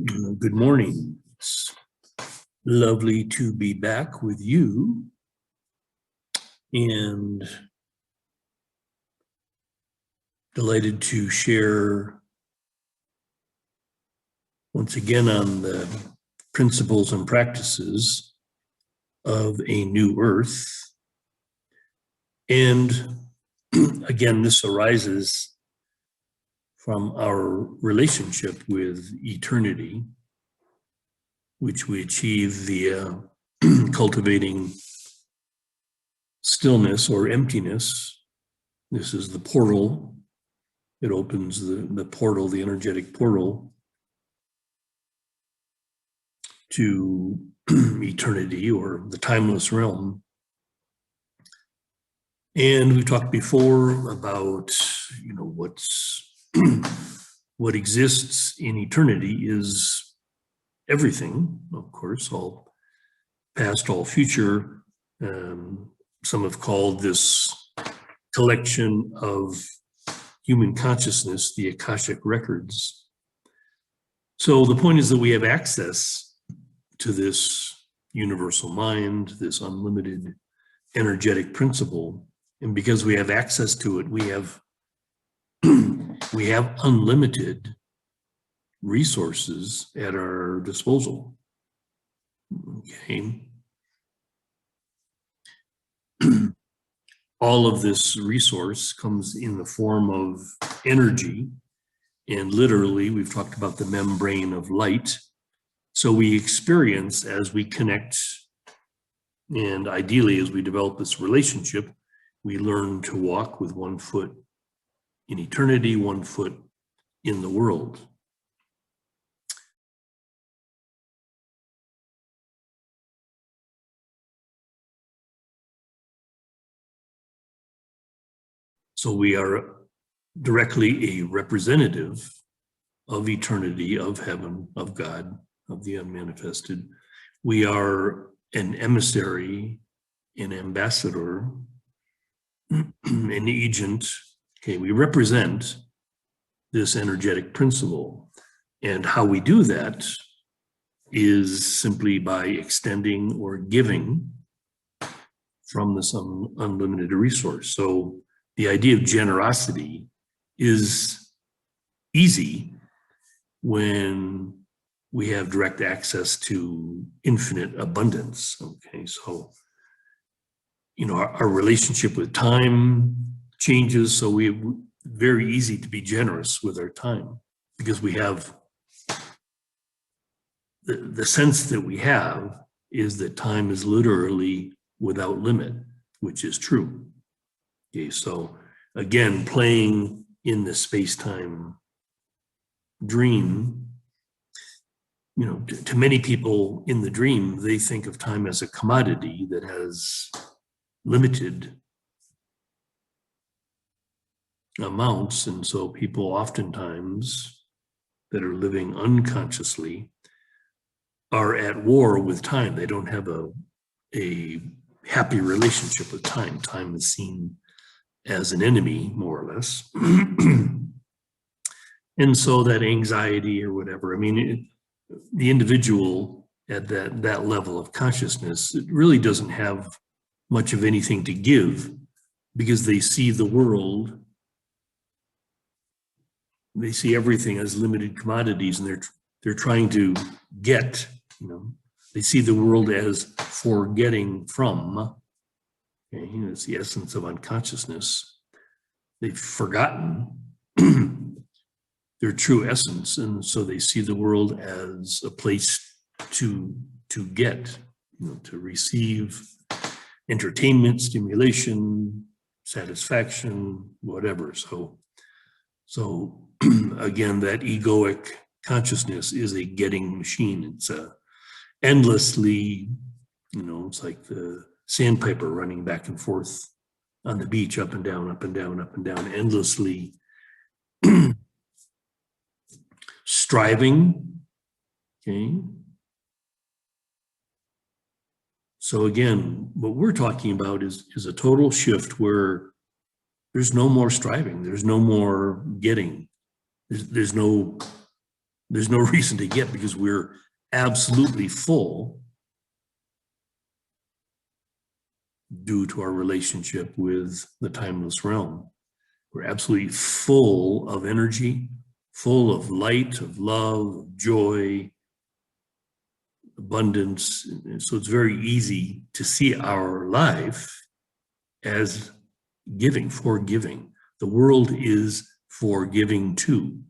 Good morning. It's lovely to be back with you and delighted to share once again on the principles and practices of a new earth. And again, this arises from our relationship with eternity, which we achieve via cultivating stillness or emptiness. This is the portal. It opens the portal, the energetic portal to eternity or the timeless realm. And we talked before about, what exists in eternity is everything, of course, all past, all future. Some have called this collection of human consciousness the Akashic records. So the point is that we have access to this universal mind, this unlimited energetic principle. And because we have access to it, we have unlimited resources at our disposal. Okay. All of this resource comes in the form of energy, and literally we've talked about the membrane of light. So we experience as we connect, and ideally as we develop this relationship, we learn to walk with one foot in eternity, one foot in the world. So we are directly a representative of eternity, of heaven, of God, of the unmanifested. We are an emissary, an ambassador, an agent. Okay, we represent this energetic principle. And how we do that is simply by extending or giving from this unlimited resource. So the idea of generosity is easy when we have direct access to infinite abundance. Okay, so our relationship with time changes, so we're very easy to be generous with our time because we have the sense that we have is that time is literally without limit, which is true. Okay, so again, playing in the space-time dream, to many people in the dream, they think of time as a commodity that has limited amounts. And so people oftentimes that are living unconsciously are at war with time. They don't have a happy relationship with time. Time is seen as an enemy, more or less. And so that anxiety or whatever, the individual at that level of consciousness, it really doesn't have much of anything to give because they see the world, they see everything as limited commodities, and they're trying to get, they see the world as for getting from. Okay, it's the essence of unconsciousness. They've forgotten their true essence, and so they see the world as a place to get, to receive entertainment, stimulation, satisfaction, whatever. So again, that egoic consciousness is a getting machine. It's a endlessly, it's like the sandpiper running back and forth on the beach, up and down, up and down, up and down, endlessly striving. Okay. So again, what we're talking about is a total shift where there's no more striving, there's no more getting, there's no there's no reason to get, because we're absolutely full due to our relationship with the timeless realm. We're absolutely full of energy, full of light, of love, of joy, abundance. So it's very easy to see our life as giving, forgiving. The world is forgiving too.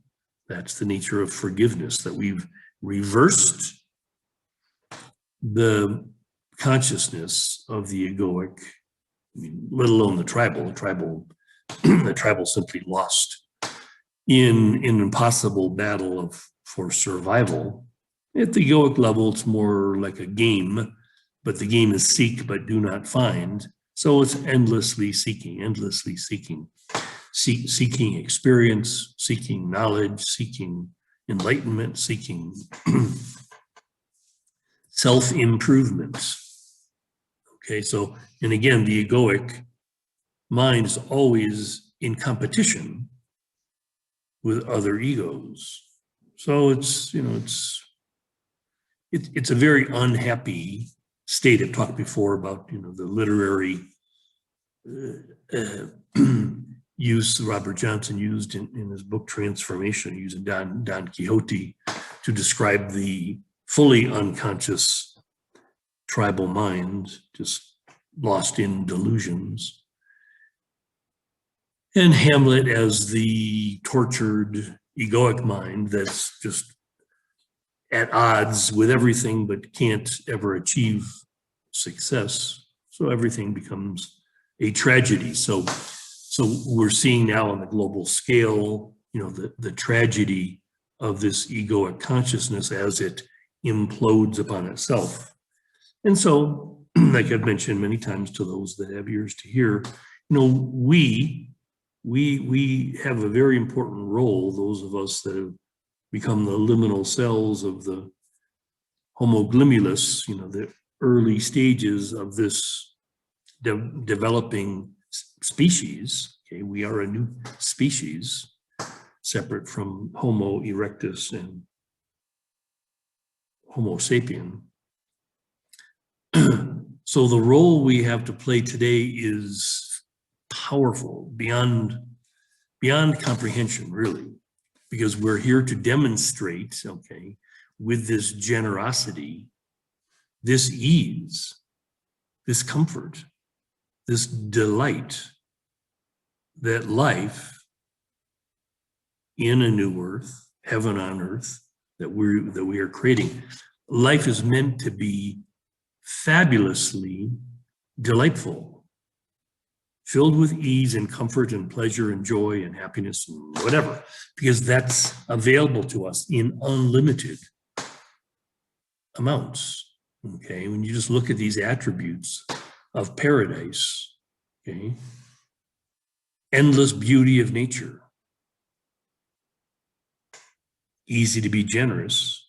That's the nature of forgiveness, that we've reversed the consciousness of the egoic, let alone the tribal. The tribal simply lost in an impossible battle for survival. At the egoic level, it's more like a game, but the game is seek but do not find. So it's endlessly seeking, seeking experience, seeking knowledge, seeking enlightenment, seeking self-improvement. Okay, so, and again, the egoic mind is always in competition with other egos. So it's, you know, it's a very unhappy state. I've talked before about, you know, the literary use Robert Johnson used in his book Transformation, using Don Quixote to describe the fully unconscious tribal mind, just lost in delusions. And Hamlet as the tortured egoic mind that's just at odds with everything but can't ever achieve success. So everything becomes a tragedy. So we're seeing now on the global scale, you know, the tragedy of this egoic consciousness as it implodes upon itself. And so, like I've mentioned many times to those that have ears to hear, you know, we have a very important role, those of us that have become the liminal cells of the Homo globulus, you know, the early stages of this developing species. Okay, we are a new species, separate from Homo erectus and Homo sapien. So the role we have to play today is powerful, beyond comprehension, really, because we're here to demonstrate, okay, with this generosity, this ease, this comfort, this delight, that life in a new earth, heaven on earth, that we are creating, life is meant to be fabulously delightful, filled with ease and comfort and pleasure and joy and happiness and whatever, because that's available to us in unlimited amounts. Okay, when you just look at these attributes of paradise, okay, endless beauty of nature, easy to be generous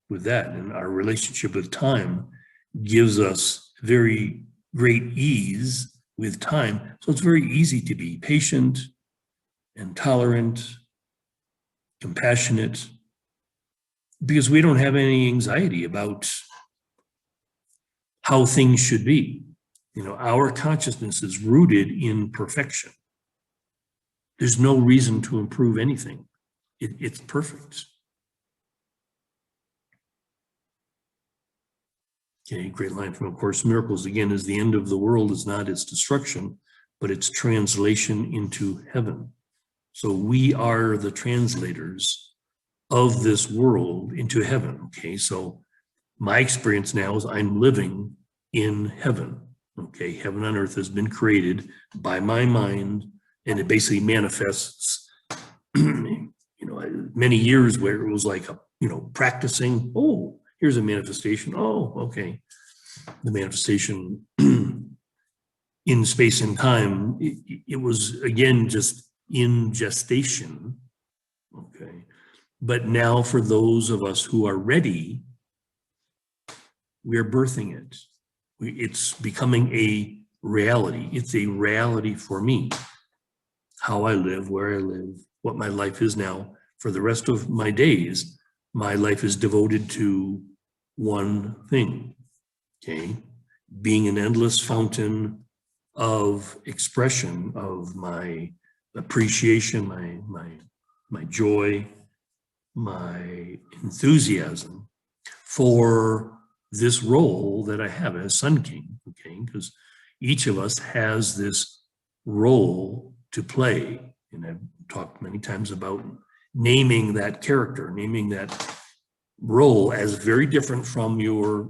with that, and our relationship with time gives us very great ease with time. So it's very easy to be patient and tolerant, compassionate, because we don't have any anxiety about how things should be. You know, our consciousness is rooted in perfection. There's no reason to improve anything. It's perfect. Okay, great line from A Course in Miracles. Again, is the end of the world is not its destruction, but its translation into heaven. So we are the translators of this world into heaven. Okay, so my experience now is I'm living in heaven. Okay, heaven on earth has been created by my mind, and it basically manifests, you know, many years where it was like, you know, practicing, oh, here's a manifestation. Oh, okay. The manifestation in space and time, it was, again, just in gestation. Okay. But now for those of us who are ready, we're birthing it. It's becoming a reality. It's a reality for me. How I live, where I live, what my life is now for the rest of my days My life is devoted to one thing, okay? Being an endless fountain of expression of my appreciation, my joy, my enthusiasm for this role that I have as Sun King, okay? Because each of us has this role to play. And I've talked many times about naming that character, naming that role as very different from your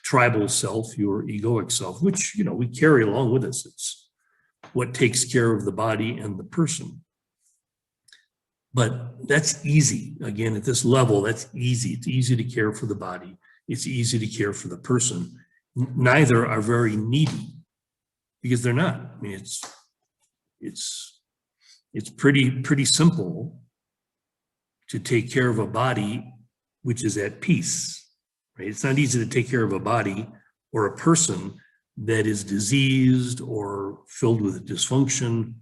tribal self, your egoic self, which, we carry along with us. It's what takes care of the body and the person. But that's easy. Again, at this level, that's easy. It's easy to care for the body. It's easy to care for the person. Neither are very needy, because they're not. I mean, it's pretty simple to take care of a body which is at peace, right? It's not easy to take care of a body or a person that is diseased or filled with dysfunction,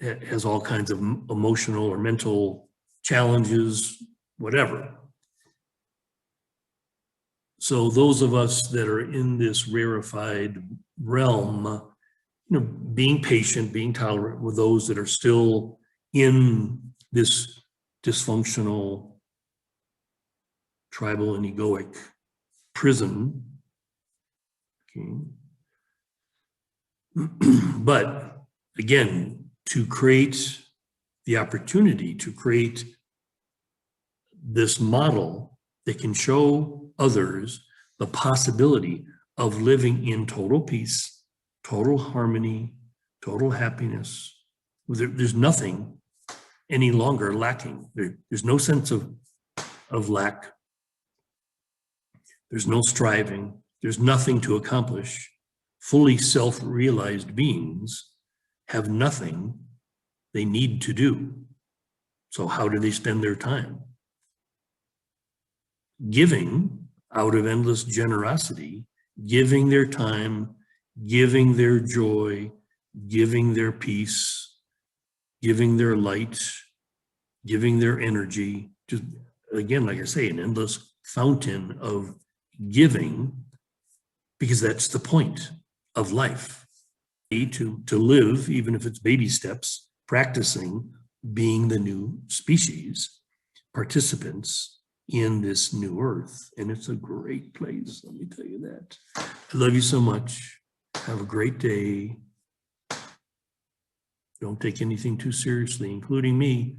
has all kinds of emotional or mental challenges, whatever. So those of us that are in this rarefied realm, being patient, being tolerant with those that are still in this dysfunctional tribal and egoic prison. Okay. But again, to create the opportunity to create this model that can show others the possibility of living in total peace, total harmony, total happiness. There's nothing any longer lacking. There's no sense of lack. There's no striving. There's nothing to accomplish. Fully self-realized beings have nothing they need to do. So how do they spend their time? Giving out of endless generosity, giving their time, giving their joy, giving their peace, giving their light, giving their energy. Just again, like I say, an endless fountain of giving, because that's the point of life. To live, even if it's baby steps, practicing being the new species, participants in this new earth. And it's a great place, let me tell you that. I love you so much. Have a great day. Don't take anything too seriously, including me.